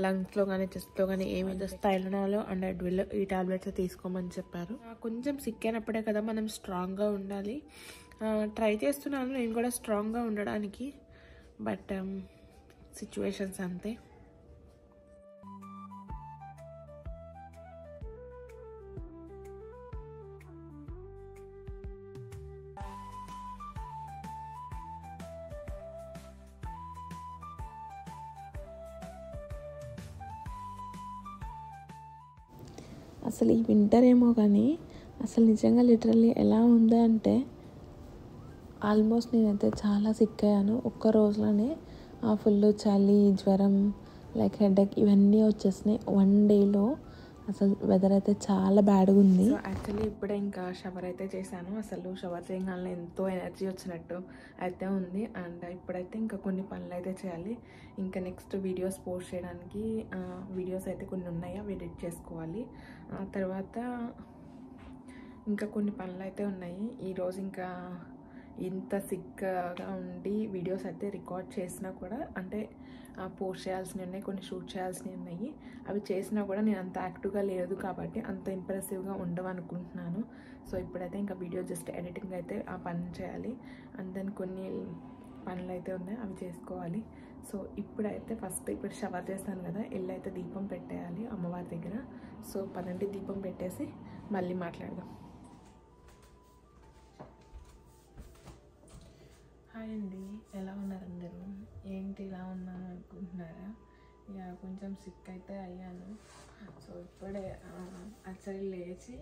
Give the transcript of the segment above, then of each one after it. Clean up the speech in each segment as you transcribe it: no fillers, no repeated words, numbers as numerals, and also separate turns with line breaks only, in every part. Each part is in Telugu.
లంగ్స్లో కానీ చెస్ట్లో కానీ ఏమి జస్ట్ టైలనాలో అండ్ అడ్విల్ ఈ టాబ్లెట్స్ తీసుకోమని చెప్పారు. కొంచెం సిక్ అయినప్పుడే కదా మనం స్ట్రాంగ్గా ఉండాలి. ట్రై చేస్తున్నాను నేను కూడా స్ట్రాంగ్గా ఉండడానికి, బట్ సిచ్యువేషన్స్ అంతే. అసలు ఈ వింటర్ ఏమో కానీ అసలు నిజంగా లిటరల్లీ ఎలా ఉందా అంటే ఆల్మోస్ట్ నేనైతే చాలా సిక్ అయ్యాను. ఒక్క రోజులోనే ఫుల్ చలి, జ్వరం, లైక్ హెడేక్ ఇవన్నీ వచ్చేసినాయి 1 డేలో. అసలు వెదర్ అయితే చాలా బ్యాడ్గా ఉంది. సో యాక్చువల్లీ ఇప్పుడే ఇంకా షవర్ అయితే చేశాను. అసలు షవర్ చేయగానే ఎంతో ఎనర్జీ వచ్చినట్టు అయితే ఉంది. అండ్ ఇప్పుడైతే ఇంకా కొన్ని పనులు అయితే చేయాలి. ఇంకా నెక్స్ట్ వీడియోస్ పోస్ట్ చేయడానికి వీడియోస్ అయితే కొన్ని ఉన్నాయి, అవి ఎడిట్ చేసుకోవాలి. తర్వాత ఇంకా కొన్ని పనులు అయితే ఉన్నాయి. ఈరోజు ఇంకా ఇంత సిక్గా ఉండి వీడియోస్ అయితే రికార్డ్ చేసినా కూడా, అంటే పోస్ట్ చేయాల్సినవి ఉన్నాయి, కొన్ని షూట్ చేయాల్సినవి ఉన్నాయి. అవి చేసినా కూడా నేను అంత యాక్టివ్గా లేదు కాబట్టి అంత ఇంప్రెసివ్గా ఉండవనుకుంటున్నాను. సో ఇప్పుడైతే ఇంకా వీడియో జస్ట్ ఎడిటింగ్ అయితే ఆ పని చేయాలి. అండ్ దెన్ కొన్ని పనులు అయితే ఉన్నాయి, అవి చేసుకోవాలి. సో ఇప్పుడైతే ఇప్పుడు షవర్ చేస్తాను కదా, ఇల్లు అయితే దీపం పెట్టేయాలి అమ్మవారి దగ్గర. సో పదండి దీపం పెట్టేసి మళ్ళీ మాట్లాడదాం. హాయ్ అండి, ఎలా ఉన్నారు అందరూ? ఏంటి ఇలా ఉన్నాను అనుకుంటున్నారా? ఇక కొంచెం సిక్ అయితే అయ్యాను. సో ఇప్పుడే యాక్చువల్లీ లేచి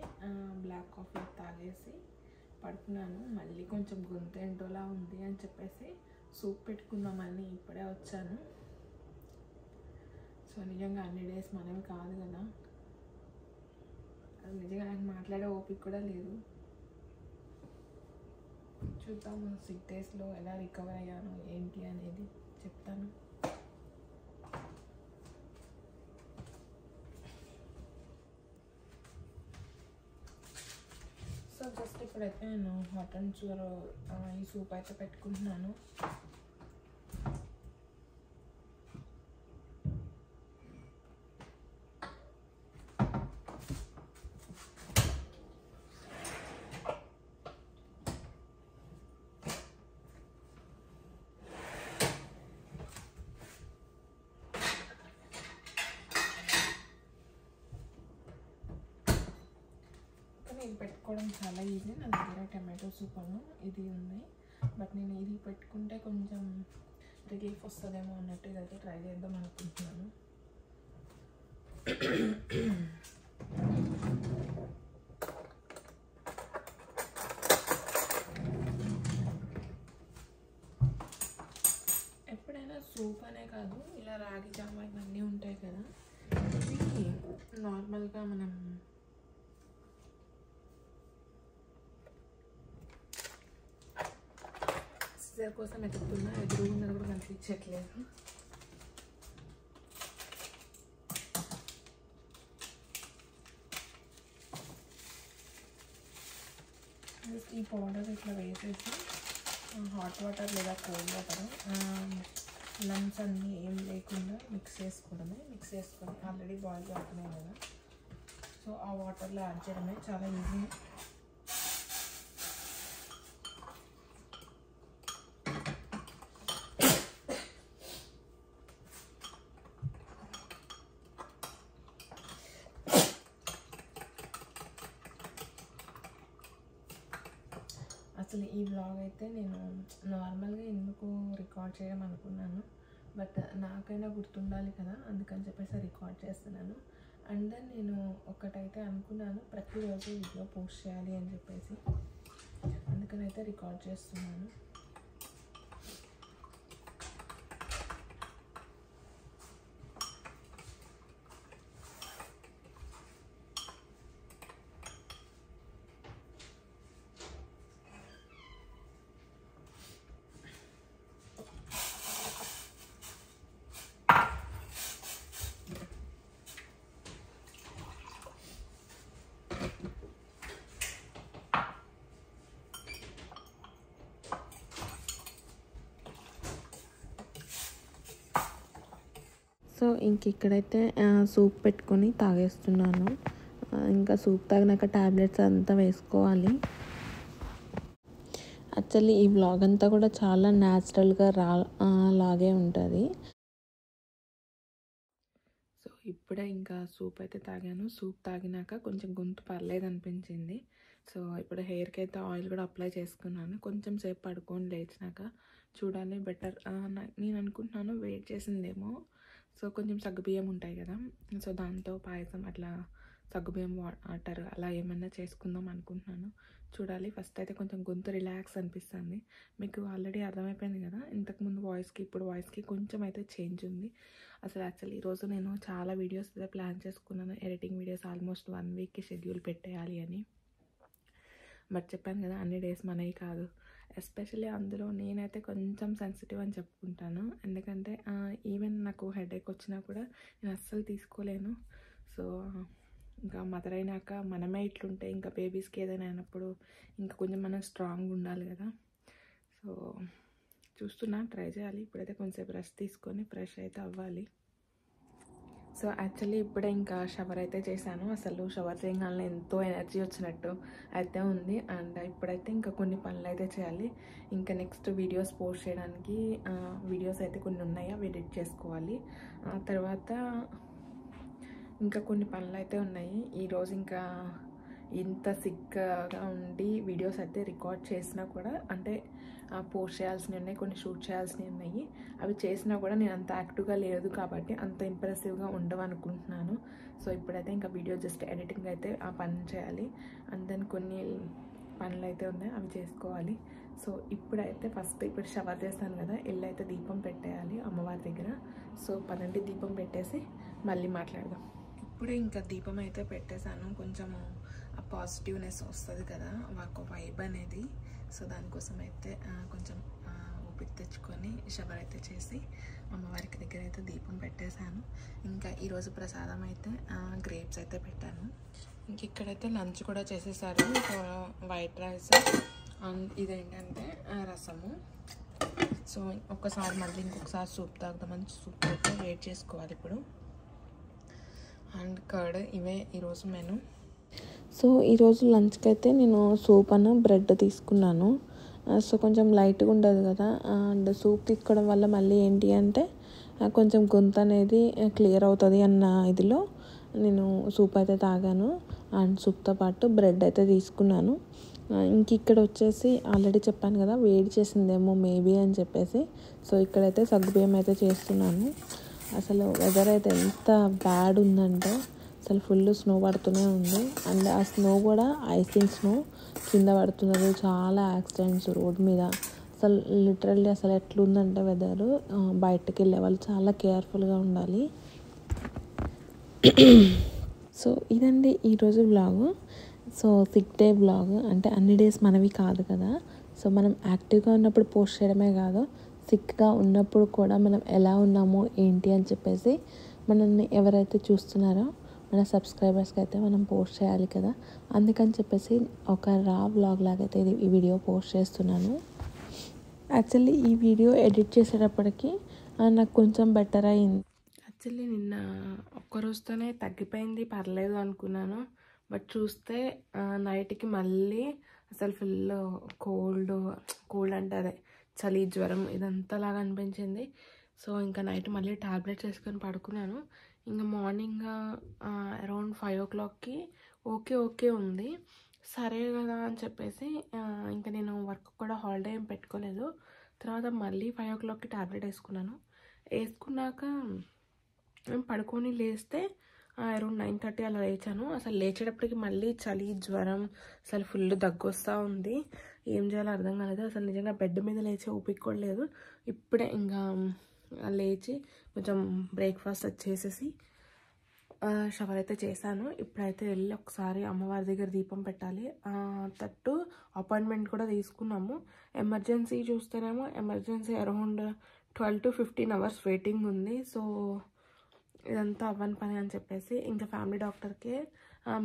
బ్లాక్ కాఫీ తాగేసి పడుకున్నాను. మళ్ళీ కొంచెం గొంతు ఏంటోలా ఉంది అని చెప్పేసి సూప్ పెట్టుకుందామని ఇప్పుడే వచ్చాను. సో నిజంగా అన్ని డేస్ మనమే కాదు కదా, అది నిజంగా నాకు మాట్లాడే ఓపిక కూడా లేదు. చూద్దాము 6 డేస్లో ఎలా రికవర్ అయ్యాను ఏంటి అనేది చెప్తాను. సో జస్ట్ ఇప్పుడైతే నేను హాట్ అండ్ షుగర్ ఈ సూప్ అయితే పెట్టుకుంటున్నాను. ఇది పెట్టుకోవడం చాలా ఈజీ. నా దగ్గర టమాటో సూప్ ఇది ఉంది, బట్ నేను ఇది పెట్టుకుంటే కొంచెం రిలీఫ్ వస్తుందేమో అన్నట్టు ఇదైతే ట్రై చేద్దాం అనుకుంటున్నాను. ఎప్పుడైనా సూప్ అనే కాదు, ఇలా రాగి జావా ఇవన్నీ ఉంటాయి కదా, ఇవి నార్మల్గా మనం సిజర్ కోసం ఎదుగుతున్నా, ఎదురుగున్నది కూడా కనిపించట్లేదు. ఈ పౌడర్ ఇట్లా వేసేసి హాట్ వాటర్ లేదా కోల్డ్ వాటర్ లంప్స్ అన్నీ ఏం లేకుండా మిక్స్ చేసుకోవడమే. మిక్స్ చేసుకొని ఆల్రెడీ బాయిల్ అవుతున్నాయి కదా, సో ఆ వాటర్లో యాడ్ చేయడమే, చాలా ఈజీ. అసలు ఈ వ్లాగ్ అయితే నేను నార్మల్గా ఎందుకు రికార్డ్ చేయడం అనుకున్నాను, బట్ నాకైనా గుర్తుండాలి కదా, అందుకని చెప్పేసి రికార్డ్ చేస్తున్నాను. అండ్ దెన్ నేను ఒకటైతే అనుకున్నాను, ప్రతిరోజు వీడియో పోస్ట్ చేయాలి అని చెప్పేసి, అందుకనైతే రికార్డ్ చేస్తున్నాను. ఇంక ఇక్కడైతే సూప్ పెట్టుకొని తాగేస్తున్నాను. ఇంకా సూప్ తాగినాక టాబ్లెట్స్ అంతా వేసుకోవాలి. యాక్చువల్లీ ఈ వ్లాగ్ అంతా కూడా చాలా న్యాచురల్గా లాగే ఉంటుంది. సో ఇప్పుడే ఇంకా సూప్ అయితే తాగాను. సూప్ తాగినాక కొంచెం గొంతు పర్లేదు అనిపించింది. సో ఇప్పుడు హెయిర్కి అయితే ఆయిల్ కూడా అప్లై చేసుకున్నాను. కొంచెం సేపు పడుకొని లేచినాక చూడాలి బెటర్. నేను అనుకుంటున్నాను వెయిట్ చేసిందేమో. సో కొంచెం సగ్గుబియ్యం ఉంటాయి కదా, సో దాంతో పాయసం అట్లా సగ్గుబియ్యం వాటర్ అలా ఏమన్నా చేసుకుందాం అనుకుంటున్నాను. చూడాలి. ఫస్ట్ అయితే కొంచెం గొంతు రిలాక్స్ అనిపిస్తుంది. మీకు ఆల్రెడీ అర్థమైపోయింది కదా, ఇంతకుముందు వాయిస్కి ఇప్పుడు వాయిస్కి కొంచెం అయితే చేంజ్ ఉంది. అసలు యాక్చువల్లీ ఈరోజు నేను చాలా వీడియోస్ అయితే ప్లాన్ చేసుకున్నాను. ఎడిటింగ్ వీడియోస్ ఆల్మోస్ట్ 1 వీక్కి షెడ్యూల్ పెట్టేయాలి అని. బట్ చెప్పాను కదా, అన్ని డేస్ మనవి కాదు. ఎస్పెషల్లీ అందులో నేనైతే కొంచెం సెన్సిటివ్ అని చెప్పుకుంటాను. ఎందుకంటే ఈవెన్ నాకు హెడేక్ వచ్చినా కూడా నేను అస్సలు తీసుకోలేను. సో ఇంకా మదర్ అయినాక మనమే ఇట్లుంటే ఇంకా బేబీస్కి ఏదైనా అయినప్పుడు ఇంకా కొంచెం మనం స్ట్రాంగ్గా ఉండాలి కదా. సో చూస్తున్నా, ట్రై చేయాలి. ఇప్పుడైతే కొంచెంసేపు రెస్ట్ తీసుకొని ఫ్రెష్ అయితే అవ్వాలి. సో యాక్చువల్లీ ఇప్పుడే ఇంకా షవర్ అయితే చేశాను. అసలు షవర్ చేయగానే ఎంతో ఎనర్జీ వచ్చినట్టు అయితే ఉంది. అండ్ ఇప్పుడైతే ఇంకా కొన్ని పనులు అయితే చేయాలి. ఇంకా నెక్స్ట్ వీడియోస్ పోస్ట్ చేయడానికి వీడియోస్ అయితే కొన్ని ఉన్నాయి, అవి ఎడిట్ చేసుకోవాలి. తర్వాత ఇంకా కొన్ని పనులు అయితే ఉన్నాయి. ఈరోజు ఇంకా ఇంత సిక్గా ఉండి వీడియోస్ అయితే రికార్డ్ చేసినా కూడా, అంటే పోస్ట్ చేయాల్సినవి ఉన్నాయి, కొన్ని షూట్ చేయాల్సినవి ఉన్నాయి. అవి చేసినా కూడా నేను అంత యాక్టివ్గా లేదు కాబట్టి అంత ఇంప్రెసివ్గా ఉండవు అనుకుంటున్నాను. సో ఇప్పుడైతే ఇంకా వీడియో జస్ట్ ఎడిటింగ్ అయితే ఆ పని చేయాలి. అండ్ దెన్ కొన్ని పనులు అయితే ఉన్నాయి, అవి చేసుకోవాలి. సో ఇప్పుడైతే ఫస్ట్ ఇప్పుడు షవర్ చేస్తాను కదా, ఇల్లు అయితే దీపం పెట్టేయాలి అమ్మవారి దగ్గర. సో పదండి దీపం పెట్టేసి మళ్ళీ మాట్లాడదాం. ఇప్పుడే ఇంకా దీపం అయితే పెట్టేశాను. కొంచెము ఆ పాజిటివ్నెస్ వస్తుంది కదా, ఒక వైబ్ అనేది. సో దానికోసం అయితే కొంచెం ఓపిక తెచ్చుకొని షవర్ అయితే చేసి అమ్మవారికి దగ్గర అయితే దీపం పెట్టేశాను. ఇంకా ఈరోజు ప్రసాదం అయితే గ్రేప్స్ అయితే పెట్టాను. ఇంక ఇక్కడైతే లంచ్ కూడా చేసేసారు. వైట్ రైస్ అండ్ ఇదేంటంటే రసము. సో ఒక్కసారి మళ్ళీ ఇంకొకసారి సూప్ తాగుదామని సూప్ అయితే వెయిట్ చేసుకోవాలి ఇప్పుడు. అండ్ కర్డ్, ఇవే ఈరోజు మెను. సో ఈరోజు లంచ్కి అయితే నేను సూప్ అన్న బ్రెడ్ తీసుకున్నాను. సో కొంచెం లైట్గా ఉండదు కదా, అండ్ సూప్ తీసుకోవడం వల్ల మళ్ళీ ఏంటి అంటే కొంచెం గొంతు అనేది క్లియర్ అవుతుంది అన్న ఇదిలో నేను సూప్ అయితే తాగాను. అండ్ సూప్తో పాటు బ్రెడ్ అయితే తీసుకున్నాను. ఇంక ఇక్కడ వచ్చేసి ఆల్రెడీ చెప్పాను కదా, వేడి చేసిందేమో మేబీ అని చెప్పేసి. సో ఇక్కడైతే సగ్గుబియ్యం అయితే చేస్తున్నాను. అసలు వెదర్ అయితే ఎంత బ్యాడ్ ఉందంటే అసలు ఫుల్ స్నో పడుతూనే ఉంది. అండ్ ఆ స్నో కూడా ఐసింగ్ స్నో కింద పడుతున్నారు. చాలా యాక్సిడెంట్స్ రోడ్ మీద. అసలు లిటరల్లీ అసలు ఎట్లుందంటే వెదరు, బయటకు వెళ్ళే వాళ్ళు చాలా కేర్ఫుల్గా ఉండాలి. సో ఇదండి ఈరోజు vlog. So sick day vlog, అంటే అన్ని డేస్ మనవి కాదు కదా. సో మనం యాక్టివ్గా ఉన్నప్పుడు పోస్ట్ చేయడమే కాదు, సిక్గా ఉన్నప్పుడు కూడా మనం ఎలా ఉన్నామో ఏంటి అని చెప్పేసి మనల్ని ఎవరైతే చూస్తున్నారో మన సబ్స్క్రైబర్స్కి అయితే మనం పోస్ట్ చేయాలి కదా. అందుకని చెప్పేసి ఒక రా వ్లాగ్ లాగైతే ఈ వీడియో పోస్ట్ చేస్తున్నాను. యాక్చువల్లీ ఈ వీడియో ఎడిట్ చేసేటప్పటికి నాకు కొంచెం బెటర్ అయింది. యాక్చువల్లీ నిన్న ఒక్కరోజుతోనే తగ్గిపోయింది, పర్లేదు అనుకున్నాను. బట్ చూస్తే నైట్కి మళ్ళీ అసలు ఫుల్ కోల్డ్ అంటే అదే చలి, జ్వరం ఇదంతా లాగా అనిపించింది. సో ఇంకా నైట్ మళ్ళీ టాబ్లెట్స్ వేసుకొని పడుకున్నాను. ఇంకా మార్నింగ్ అరౌండ్ 5 o'clockకి ఓకే ఉంది. సరే కదా అని చెప్పేసి ఇంకా నేను వర్క్ కూడా హాలిడే ఏం పెట్టుకోలేదు. తర్వాత మళ్ళీ 5 o'clockకి టాబ్లెట్ వేసుకున్నాక పడుకొని లేస్తే అరౌండ్ 9:30 అలా లేచాను. అసలు లేచేటప్పటికి మళ్ళీ చలి, జ్వరం, అసలు ఫుల్ దగ్గు వస్తూ ఉంది. ఏం చేయాలో అర్థం కాలేదు. అసలు నిజంగా బెడ్ మీద లేచే ఓపిక కూడా లేదు. ఇప్పుడే ఇంకా లేచి కొంచెం బ్రేక్ఫాస్ట్ చేసేసి షవర్ అయితే చేశాను. ఇప్పుడైతే వెళ్ళి ఒకసారి అమ్మవారి దగ్గర దీపం పెట్టాలి. తట్టు అపాయింట్మెంట్ కూడా తీసుకున్నాము. ఎమర్జెన్సీ చూస్తేనేమో emergency around 12 to 15 hours waiting ఉంది. సో ఇదంతా అవ్వని పని అని చెప్పేసి ఇంకా ఫ్యామిలీ డాక్టర్కి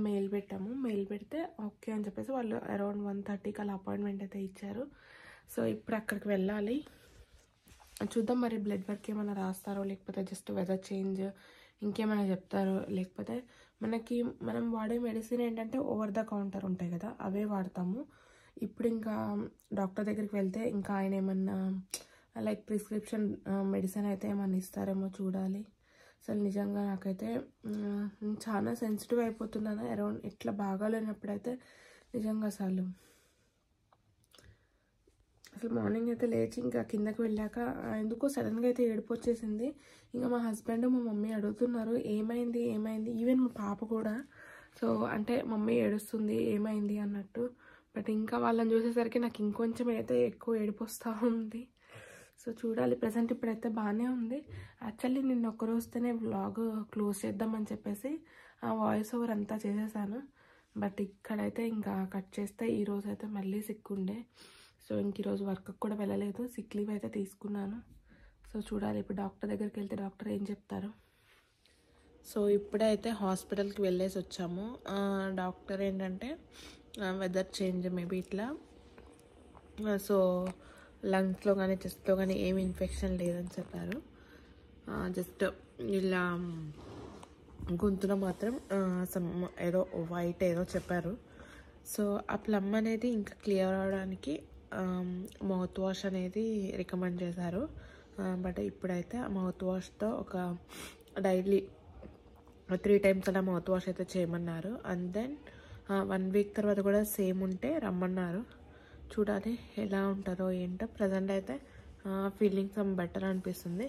మెయిల్ పెట్టాము. మెయిల్ పెడితే ఓకే అని చెప్పేసి వాళ్ళు అరౌండ్ 1:30కి అలా అపాయింట్మెంట్ అయితే ఇచ్చారు. సో ఇప్పుడు అక్కడికి వెళ్ళాలి. చూద్దాం మరి బ్లడ్ వర్క్ ఏమైనా రాస్తారో లేకపోతే జస్ట్ వెదర్ చేంజ్ ఇంకేమైనా చెప్తారో, లేకపోతే మనం వాడే మెడిసిన్ ఏంటంటే ఓవర్ ద కౌంటర్ ఉంటాయి కదా, అవే వాడతాము. ఇప్పుడు ఇంకా డాక్టర్ దగ్గరికి వెళ్తే ఇంకా ఆయన ఏమన్నా లైక్ ప్రిస్క్రిప్షన్ మెడిసిన్ అయితే ఏమన్నా ఇస్తారేమో చూడాలి. అసలు నిజంగా నాకైతే చాలా సెన్సిటివ్ అయిపోతున్నాను అరౌండ్ ఇట్లా బాగాలేనప్పుడైతే. నిజంగా అసలు మార్నింగ్ అయితే లేచి ఇంకా కిందకి వెళ్ళాక ఎందుకో సడన్గా అయితే ఏడుపు వచ్చేసింది. ఇంకా మా హస్బెండ్ మా మమ్మీ అడుగుతున్నారు ఏమైంది ఏమైంది, ఈవెన్ మా పాప కూడా. సో అంటే మమ్మీ ఏడుస్తుంది ఏమైంది అన్నట్టు. బట్ ఇంకా వాళ్ళని చూసేసరికి నాకు ఇంకొంచెం అయితే ఎక్కువ ఏడుపు వస్తూ ఉంది. సో చూడాలి. ప్రజెంట్ ఇప్పుడైతే బాగానే ఉంది. యాక్చువల్లీ నిన్న ఒక్కరోజుతోనే వ్లాగ్ క్లోజ్ చేద్దామని చెప్పేసి ఆ వాయిస్ ఓవర్ అంతా చేసేసాను. బట్ ఇక్కడైతే ఇంకా కట్ చేస్తే ఈరోజు అయితే మళ్ళీ సిక్ ఉండే. సో ఇంక ఈరోజు వర్క్కి కూడా వెళ్ళలేదు, సిక్ లీవ్ అయితే తీసుకున్నాను. సో చూడాలి ఇప్పుడు డాక్టర్ దగ్గరికి వెళ్తే డాక్టర్ ఏం చెప్తారు. సో ఇప్పుడైతే హాస్పిటల్కి వెళ్ళేసి వచ్చాము. డాక్టర్ ఏంటంటే వెదర్ చేంజ్ మేబీ ఇట్లా, సో లంగ్స్లో కానీ చెస్ట్లో కానీ ఏమి ఇన్ఫెక్షన్ లేదని చెప్పారు. జస్ట్ ఇలా గొంతులో మాత్రం ఏదో వైట్ ఏదో చెప్పారు. సో ఆ ప్లమ్ అనేది ఇంకా క్లియర్ అవడానికి మౌత్ వాష్ అనేది రికమెండ్ చేశారు. బట్ ఇప్పుడైతే ఆ మౌత్ వాష్తో ఒక డైలీ 3 times అలా మౌత్ వాష్ అయితే చేయమన్నారు. అండ్ దెన్ 1 week తర్వాత కూడా సేమ్ ఉంటే రమ్మన్నారు. చూడాలి ఎలా ఉంటుందో ఏంటో. ప్రజెంట్ అయితే ఫీలింగ్ సమ్ బెటర్ అనిపిస్తుంది.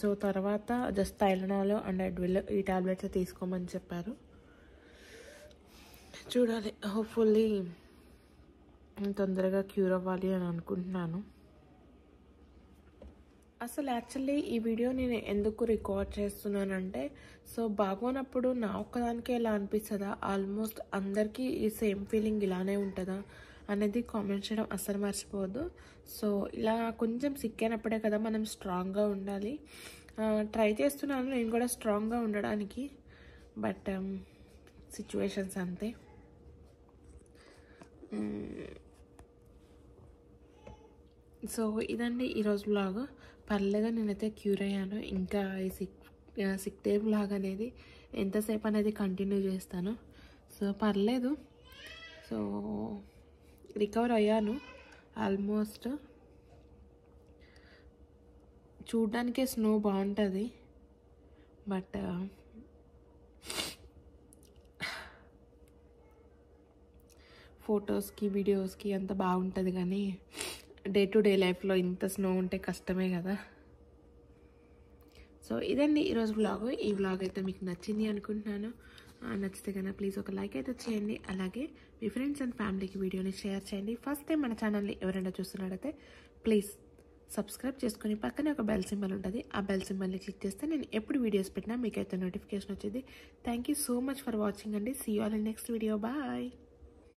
సో తర్వాత జస్ట్ టైలనాల్ అండ్ అడ్విల్ ఈ టాబ్లెట్స్ తీసుకోమని చెప్పారు. చూడాలి, హోప్ఫుల్లీ తొందరగా క్యూర్ అవ్వాలి అని అనుకుంటున్నాను. అసలు యాక్చువల్లీ ఈ వీడియో నేను ఎందుకు రికార్డ్ చేస్తున్నానంటే, సో బాగోనప్పుడు నా ఒక్కదానికే ఎలా అనిపిస్తుందా, ఆల్మోస్ట్ అందరికీ ఈ సేమ్ ఫీలింగ్ ఇలానే ఉంటుందా అనేది కామెంట్ చేయడం అస్సలు మర్చిపోవద్దు. సో ఇలా కొంచెం సిక్ అయినప్పుడే కదా మనం స్ట్రాంగ్గా ఉండాలి. ట్రై చేస్తున్నాను నేను కూడా స్ట్రాంగ్గా ఉండడానికి, బట్ సిచ్యువేషన్స్ అంతే. సో ఇదండి ఈరోజు బ్లాగ్. పర్లేదు, నేనైతే క్యూర్ అయ్యాను. ఇంకా ఈ సిక్ డే బ్లాగ్ అనేది ఎంతసేపు అనేది కంటిన్యూ చేస్తాను. సో పర్లేదు, సో రికవర్ అయ్యాను ఆల్మోస్ట్. చూడ్డానికే స్నో బాగుంటుంది, బట్ ఫొటోస్కి వీడియోస్కి అంత బాగుంటుంది, కానీ డే టు డే లైఫ్లో ఇంత స్నో ఉంటే కష్టమే కదా. సో ఇదండి ఈరోజు వ్లాగ్. ఈ వ్లాగ్ అయితే మీకు నచ్చింది అనుకుంటున్నాను. నచ్చితే కన్నా ప్లీజ్ ఒక లైక్ అయితే చేయండి. అలాగే మీ ఫ్రెండ్స్ అండ్ ఫ్యామిలీకి వీడియోని షేర్ చేయండి. ఫస్ట్ టైం మన ఛానల్ని ఎవరైనా చూస్తున్నట్టయితే ప్లీజ్ సబ్స్క్రైబ్ చేసుకొని పక్కనే ఒక బెల్ సింబల్ ఉంటుంది. ఆ బెల్ సింబల్ని క్లిక్ చేస్తే నేను ఎప్పుడు వీడియోస్ పెట్టినా మీకైతే నోటిఫికేషన్ వచ్చింది. Thank you so much for watching అండి. See you all in next video. Bye.